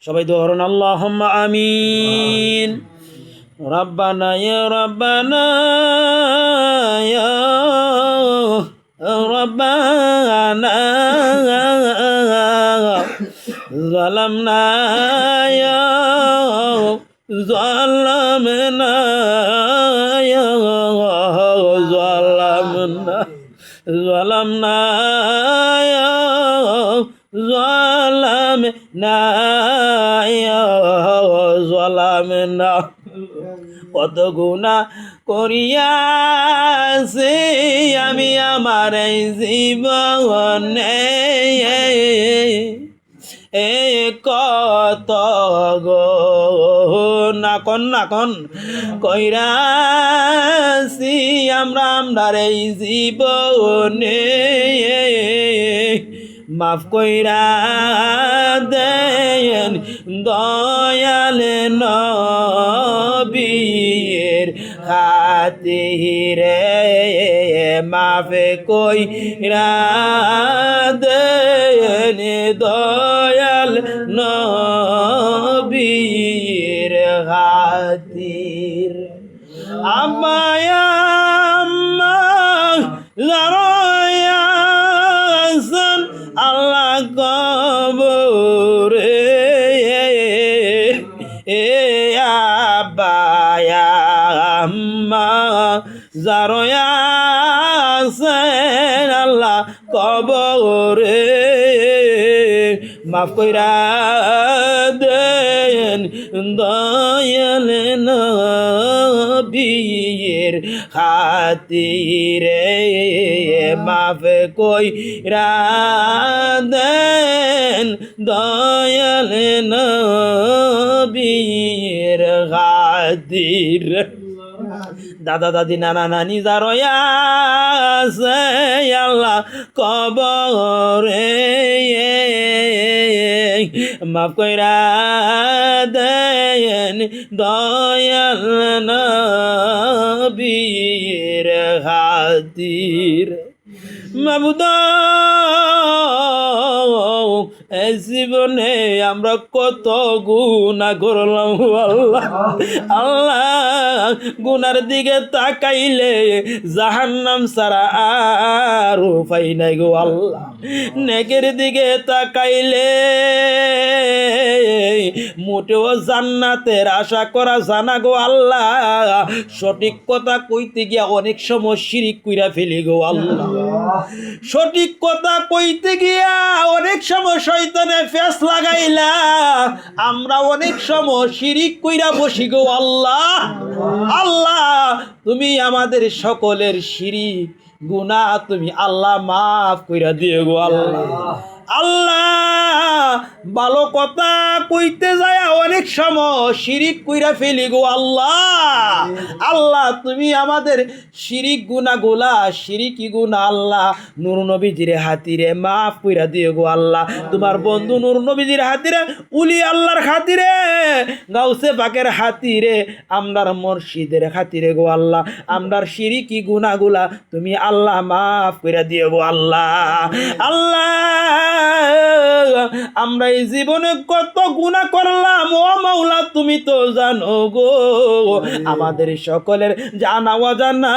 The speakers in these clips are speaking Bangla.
সবাই দোয়া করুন আল্লাহুম্মা আমিন। রব্বানা ইয়া রব্বানা ইয়া রব্বানা যালামনা ইয়া যালামনা ইয়া যালামনা যালামনা ইয়া যালামনা ইয়া যালামনা। কত গুনাহ করিয়াছি আমি আমার এই জীবনে, কত গো নাকন কইরাছি আমরার এই জীবনে, মাফ কইরা দেন দয়াল নবীর খাতিরে, মাফ কইরা দেন দয়াল নবীর খাতির। আমায় জারয়াসন আল্লাহ কবরে, আব্বায়া আম্মা জারয়াসন আল্লাহ কবরে, মাফ কইরা দেন দয়াল নবীর খাতিরে, মাফ কইরা দেন দয়াল নবীর খাতির। দাদা দাদি নানা নানি যারা আছে আল্লাহ কবরে, মাফ কইরা দেন দয়াল নবীর খাতির। মাবুদ এই জীবনে আমরা কত গুনাহ করলাম আল্লাহ, আল্লাহ গুনার দিকে তাকাইলে জাহান্নাম ছাড়া আর উপায় নাই গো আল্লাহ। নেকের দিকে তাকাইলে মোটেও জান্নাতের আশা করা জানা গো আল্লাহ। সঠিক কথা কইতে গিয়া অনেক সময় শিরিক কইরা ফেলি গো আল্লাহ। সঠিক কথা কইতে গিয়া অনেক সময় শয়তানে ফেস লাগাইলা, আমরা অনেক সময় শিরিক কইরা বসি গো আল্লাহ। আল্লাহ তুমি আমাদের সকলের শিরিক গুনাহ তুমি আল্লাহ মাফ কইরা দিও গো আল্লাহ। আল্লাহ ভালো কথা কইতে যায় অনেক সময় শিরিক কইরা ফেলি গো আল্লাহ। আল্লাহ তুমি আমাদের শিরিক গুনাহগুলা শিরিকি গুনাহ আল্লাহ নূর নবীজির হাতিরে মাফ কইরা দিও গো আল্লাহ। তোমার বন্ধু নূর নবীজির হাতিরে, উলি আল্লাহর খাতিরে, গাউসে পাকের হাতিরে, আমরার মুর্শিদের খাতিরে গো আল্লাহ আমরার শিরিকি গুনাহগুলা তুমি আল্লাহ মাফ কইরা দিও গো আল্লাহ। আল্লাহ আমরা এই জীবনে কত গুনাহ করলাম ও মাওলা তুমি তো জানো গো। আমাদের সকলের জানা অজানা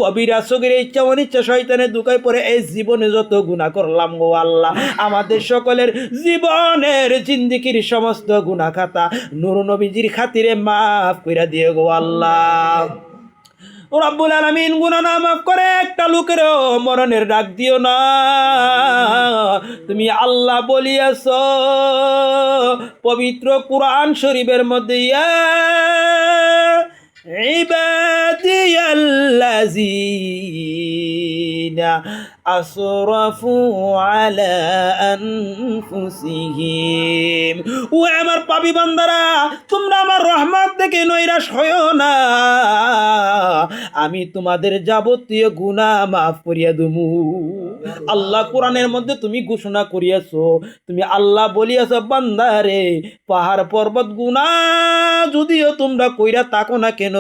কবিরা সগীরা ইচ্ছা অনিচ্ছা শয়তানের দুকায় পড়ে এই জীবনে যত গুনাহ করলাম গো আল্লাহ, আমাদের সকলের জীবনের জিন্দেগির সমস্ত গুনাহ খাতা নূর নবীজির খাতিরে মাফ কইরা দিও গো আল্লাহ। রব্বুল আলামিন গুনাহ না মাফ করে একটা লোকেরও মরণের ডাক দিও না। তুমি আল্লাহ বলিয়াছ পবিত্র কুরআন শরীফের মধ্যে, ইয়া ইবাদিয়াল্লাযীনা আসরাফু আলা আনফুসিহিম, ও আমার পাপী বান্দারা তোমরা আমার রহমত থেকে নৈরাশ হইও না, আমি তোমাদের যাবতীয় গুনাহ মাফ করিয়া দেবো। আল্লাহ কোরআনের মধ্যে তুমি ঘোষণা করিয়াছো, তুমি আল্লাহ বলিয়াছো বান্দারে পাহাড় পর্বত গুনাহ যদিও তোমরা কইরা থাকো না কেন,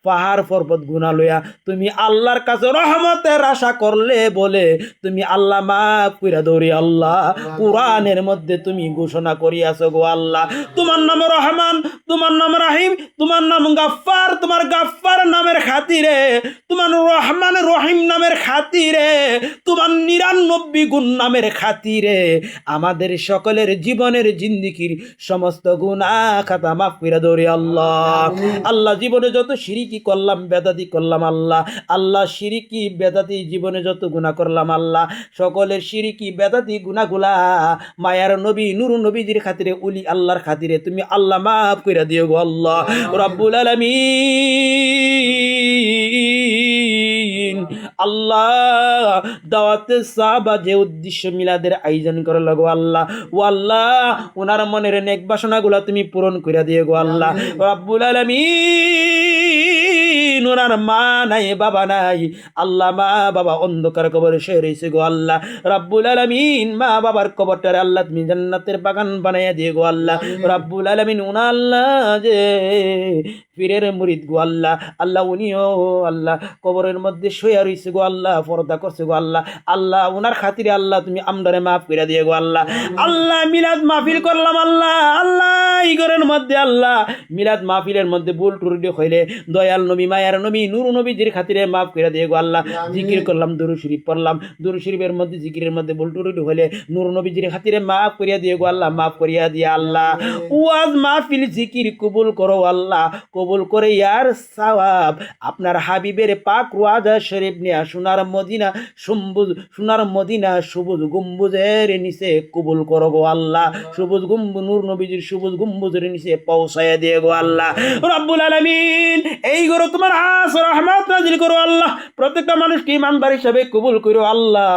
পাহাড় পর্বত গুনাহ লইয়া তুমি আল্লাহর কাছে রহমতের আশা করলে বলে তুমি আল্লাহ মাফ কইরা দৌড়ি আল্লাহ। কোরআনের মধ্যে তুমি ঘোষণা করিয়াছো গো আল্লাহ, তোমার নাম রহমান, তোমার নাম রাহিম, তোমার নাম গাফফার, তোমার গাফফার নামের খাতিরে, তোমার রহমান রহিম নামের খাতিরে, তোমার 99 গুণ নামের খাতিরে আমাদের সকলের জীবনের জিন্দিগির সমস্ত গুনাহ খাতা মাফ কইরা দৌড়ি আল্লাহ। আল্লাহ জীবনে যত শিরিকি করলাম, বেদাতি করলাম আল্লাহ, আল্লাহ শিরিকি বেদাতি জীবনে যত গুনাহ করলাম আল্লাহ, সকলের শিরিকি বেদাতি গুনাহগুলা মায়ার নবী নূর নবীজির খাতিরে, উলি আল্লাহর খাতিরে তুমি আল্লাহ মাফ কইরা দিও গো আল্লাহ রাব্বুল আলামিন। আল্লাহ দাওয়াতে সাহাবা যে উদ্দেশ্য মিলাদের আয়োজন করে লাগো আল্লাহ, ও আল্লাহ ওনার মনের নেক বাসনাগুলা তুমি পূরণ কইরা দিও গো আল্লাহ রাব্বুল আলামিন। ওনার মা নাই বাবা নাই আল্লাহ, মা বাবা অন্ধকার কবরে শুয়ে রয়েছে গো আল্লাহ রাব্বুল আলামিন। মা বাবার কবরটারে আল্লাহ তুমি জান্নাতের বাগান বানাইয়া দিয়ে গো আল্লাহ রাব্বুল আলামিন। উনা আল্লাহ যে পীরের মুরিদ গো আল্লাহ, আল্লাহ উনিও আল্লাহ কবরের মধ্যে শুয়ে রয়েছে গো আল্লাহ, পর্দা করছে গো আল্লাহ, আল্লাহ উনার খাতিরে আল্লাহ তুমি আমদারে মাফ করে দিয়ে গো আল্লাহ। আল্লাহ মিলাদ মাহফিল করলাম আল্লাহ, আল্লাহ ইগরের মধ্যে আল্লাহ মিলাদ মাহফিলের মধ্যে ভুল টুরুটি হইলে দয়াল নবী মায়ার নবী নূর নবীজির খাতিরে মাফ করে দিয়ে গো আল্লাহ। জিকির করলাম, দুরূদ শরীফ পড়লাম, দুরূদ শরীফের মধ্যে জিকিরের মধ্যে ভুল টুরুটি হইলে নূর নবীজির খাতিরে মাফ করিয়া দিয়ে গো আল্লাহ, মাফ করিয়া দিয়ে আল্লাহ। ওয়াজ মাহফিল জিকির কবুল করো আল্লাহ, কবুল করে ইয়ার সওয়াব আপনার হাবিবের পাক রওজা শরীফ নিয়া সোনার মদিনা সোনার মদিনা সবুজ গম্বুজের নিচে কবুল করো গো আল্লাহ। সবুজ গম্বুজ নূর নবীজির সবুজ গম্বুজের নিচে পৌঁছায়া দিয়ে গো আল্লাহ রাব্বুল আলামিন। এই গরো তোমার আস রহমত নাজিল করো আল্লাহ, প্রত্যেকটা মানুষকে ইমানদার হিসাবে কবুল করো আল্লাহ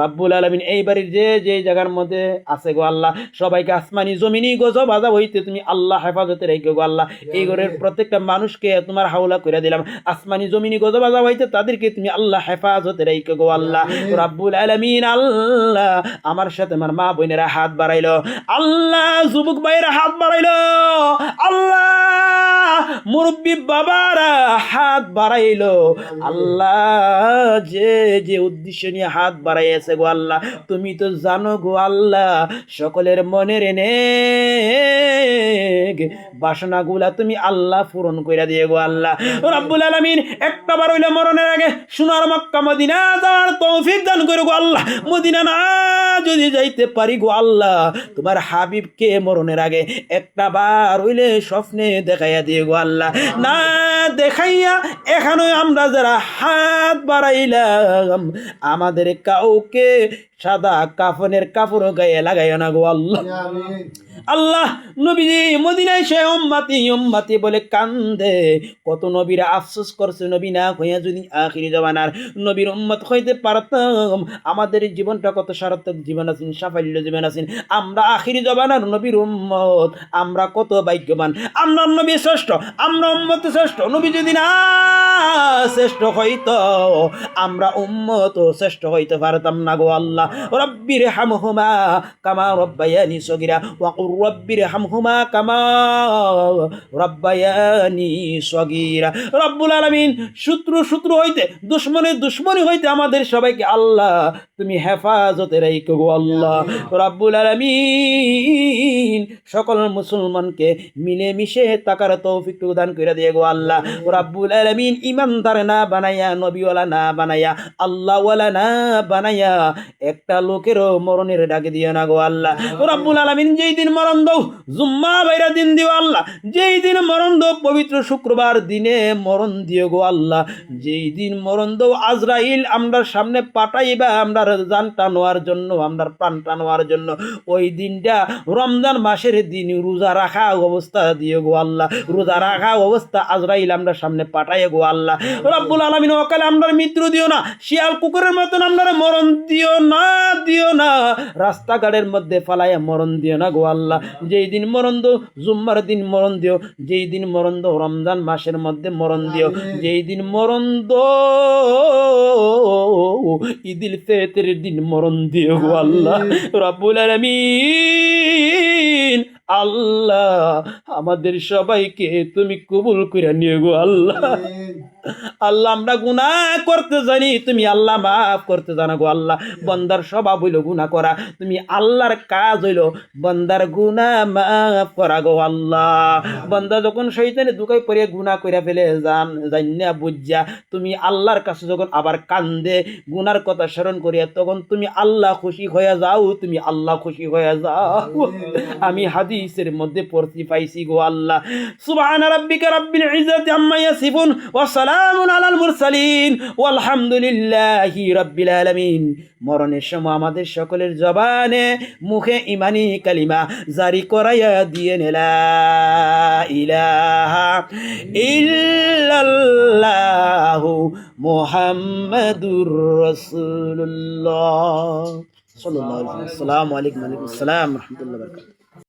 রাব্বুল আলামিন। এই বাড়ির যে যে জায়গার মধ্যে আছে গো আল্লাহ সবাইকে আসমানি জমিনি গজব আযাব হইতে তুমি আল্লাহ হেফাজতে রেখো গো আল্লাহ। এই ঘরের প্রত্যেকটা মানুষকে তোমার হাওলা করে দিলাম, আসমানি জমিনি গজব আযাব হইতে তাদেরকে তুমি আল্লাহ হেফাজতে রেখো গো আল্লাহ রাব্বুল আলামিন। আল্লাহ আমার সাথে আমার মা বোনেরা হাত বাড়াইলো আল্লাহ, যুবক ভাইয়েরা হাত বাড়াইলো আল্লাহ, মুরব্বী বাবারা হাত বাড়াইলো আল্লাহ, যে যে উদ্দেশ্য নিয়ে হাত বাড়াইছে গো আল্লাহ তুমি তো জানো গো আল্লাহ সকলের মনের নেক বাসনাগুলা তুমি আল্লাহ পূরণ কইরা দিয়ে গো আল্লাহ রাব্বুল আলামিন। একটা বার হইলে মরণের আগে সোনার মক্কা মদিনা যাওয়ার তৌফিক দান করো গো আল্লাহ। মদিনা না যদি যাইতে পারি গো আল্লাহ তোমার হাবিবকে মরণের আগে একটা বার হইলে স্বপ্নে দেখাইয়া দিয়ে গো আল্লাহ। না দেখাইয়া এখানে আমরা যারা হাত বাড়াইলাম আমাদের কাউকে সাদা কাফনের কাপড় গায়ে লাগাইও না গো আল্লাহ। আল্লাহ নবীজি মদিনায় সে উম্মতি উম্মতি বলে কান্দে, কত নবীরা আফসোস করছে নবী না হইয়া যদি আখিরি জমানার নবীর উম্মত হইতে পারতাম আমাদের জীবনটা কত সার্থক জীবন আছেন, সাফল্য জীবন আছেন। আমরা আখিরি জমানার নবীর উম্মত, আমরা কত ভাগ্যবান। আমরা নবী শ্রেষ্ঠ, আমরা উম্মত শ্রেষ্ঠ। নবী যদি না শ্রেষ্ঠ হইতো আমরা উম্মত শ্রেষ্ঠ হইতে পারতাম না গো আল্লাহ। রব্বির হামহুমা কামা রব্বায়ানি সগীরা ওয়া কুর রব্বির হামহুমা কামা রব্বায়ানি সগীরা। রব্বুল আলামিন শত্রু হইতে দুশ্মনী হইতে আমাদের সবাইকে আল্লাহ তুমি হেফাজতে রাখো গো আল্লাহ রব্বুল আলামিন। সকল মুসলমানকে মিলে মিশে তাকার তৌফিক দান করে দিয়ে গো আল্লাহ রব্বুল আলামিন। ইমানদার না বানাইয়া, নবীওয়ালা না বানাইয়া, আল্লাহওয়ালা না বানাইয়া একটা লোকেরও মরণের ডাকে দিও না গো আল্লাহ রব্বুল আলামিন। যেই দিন মরণ দাও জুম্মা বাইরা দিন দিও আল্লাহ, যেই দিন মরণ দাও পবিত্র শুক্রবার দিনে মরণ দিও গো আল্লাহ। যেই দিন মরণ দাও আজরাইল আমরা সামনে পাঠাইবা আমরা জানটা নেওয়ার জন্য, আমরা প্রাণটা নেওয়ার জন্য, ওই দিনটা রমজান মাসের দিন রোজা রাখা অবস্থা দিও গো আল্লাহ। রোজা রাখা অবস্থা আজরাইল আমরা সামনে পাঠাইয়া গো আল্লাহ রব্বুল আলামিন। অকালে আমরা মৃত্যু দিও না, শিয়াল কুকুরের মতন আমরা মরণ দিও না, রাস্তাঘাটের মধ্যে ফালাইয়া মরণ দিও না গো আল্লাহ। যেই দিন মরণ দো জুম্মার দিন মরণ দিও, যেই দিন মরণ দো রমজান মাসের মধ্যে মরণ দিও, যেই দিন মরণ দো ঈদুল ফিতরের দিন মরণ দিও গো আল্লাহ রব্বুল আলামিন। আল্লাহ আমাদের সবাইকে তুমি কবুল করে নিও গো আল্লাহ। আল্লাহ আমরা গুনাহ করতে জানি, তুমি আল্লাহ মাফ করতে জানো গো আল্লাহ। বন্দার স্বভাব হইল গুনাহ করা, তুমি আল্লাহর কাজ হইল বন্দার গুনাহ মাফ করা গো আল্লাহ। বন্দা যখন শয়তানে দুকাই পড়ে গুনাহ কইরা ফেলে জান্না বুঝা তুমি আল্লাহর কাছে যখন আবার কান্দে গুনার কথা স্মরণ করিয়া, তখন তুমি আল্লাহ খুশি হয়ে যাও, তুমি আল্লাহ খুশি হয়ে যাও। আমি হাদিসের মধ্যে পড়তে পাইছি গো আল্লাহ। সুবহানা রাব্বিকা রাব্বিল ইজ্জাতি আম্মা ইয়াসিফুন ওয়া সালামুন আলাল মুরসালিন ওয়ালহামদুলিল্লাহি রাব্বিল আলামিন। মরণের সময় আমাদের সকলের জবানে মুখে ইমানি কালিমা জারি করাইয়া দিয়ে লা ইলাহা ইল্লাল্লাহু মুহাম্মাদুর রাসূলুল্লাহ সাল্লাল্লাহু আলাইহি ওয়াসাল্লাম। আসসালামু আলাইকুম ওয়া রাহমাতুল্লাহি ওয়া বারাকাতুহু।